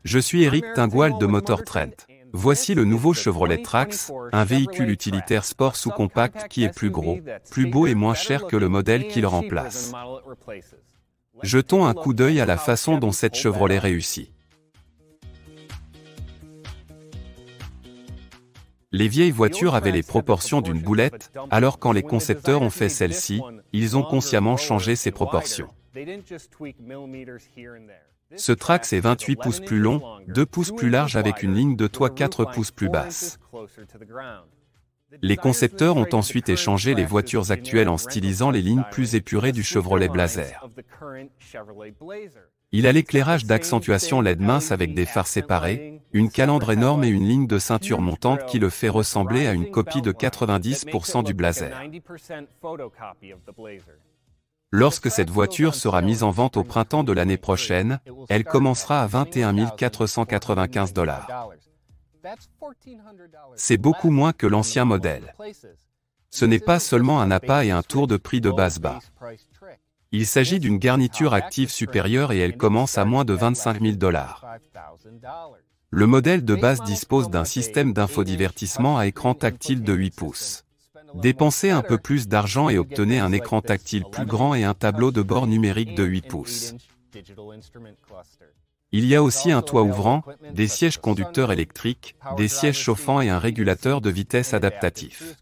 Je suis Eric Tingual de Motor Trend. Voici le nouveau Chevrolet Trax, un véhicule utilitaire sport sous-compact qui est plus gros, plus beau et moins cher que le modèle qui le remplace. Jetons un coup d'œil à la façon dont cette Chevrolet réussit. Les vieilles voitures avaient les proportions d'une boulette, alors quand les concepteurs ont fait celle-ci, ils ont consciemment changé ses proportions. Ce Trax est 28 pouces plus long, 2 pouces plus large avec une ligne de toit 4 pouces plus basse. Les concepteurs ont ensuite échangé les voitures actuelles en stylisant les lignes plus épurées du Chevrolet Blazer. Il a l'éclairage d'accentuation LED mince avec des phares séparés, une calandre énorme et une ligne de ceinture montante qui le fait ressembler à une copie de 90% du Blazer. Lorsque cette voiture sera mise en vente au printemps de l'année prochaine, elle commencera à 21 495 $. C'est beaucoup moins que l'ancien modèle. Ce n'est pas seulement un appât et un tour de prix de bas. Il s'agit d'une garniture active supérieure et elle commence à moins de 25 000 $. Le modèle de base dispose d'un système d'infodivertissement à écran tactile de 8 pouces. Dépensez un peu plus d'argent et obtenez un écran tactile plus grand et un tableau de bord numérique de 8 pouces. Il y a aussi un toit ouvrant, des sièges conducteurs électriques, des sièges chauffants et un régulateur de vitesse adaptatif.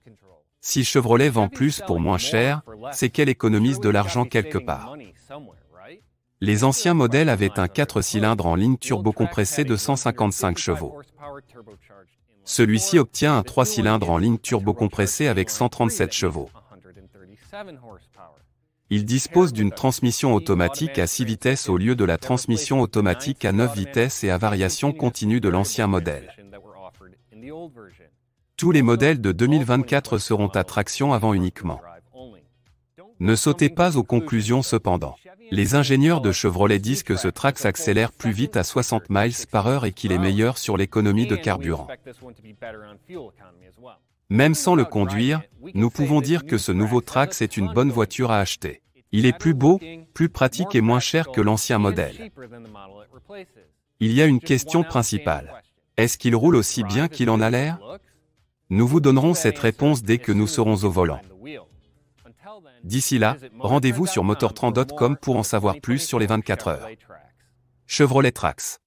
Si Chevrolet vend plus pour moins cher, c'est qu'elle économise de l'argent quelque part. Les anciens modèles avaient un 4 cylindres en ligne turbocompressé de 155 chevaux. Celui-ci obtient un 3 cylindres en ligne turbocompressé avec 137 chevaux. Il dispose d'une transmission automatique à 6 vitesses au lieu de la transmission automatique à 9 vitesses et à variation continue de l'ancien modèle. Tous les modèles de 2024 seront à traction avant uniquement. Ne sautez pas aux conclusions cependant. Les ingénieurs de Chevrolet disent que ce Trax accélère plus vite à 60 miles par heure et qu'il est meilleur sur l'économie de carburant. Même sans le conduire, nous pouvons dire que ce nouveau Trax est une bonne voiture à acheter. Il est plus beau, plus pratique et moins cher que l'ancien modèle. Il y a une question principale. Est-ce qu'il roule aussi bien qu'il en a l'air? Nous vous donnerons cette réponse dès que nous serons au volant. D'ici là, rendez-vous sur motortrend.com pour en savoir plus sur les 24 heures. Chevrolet Trax.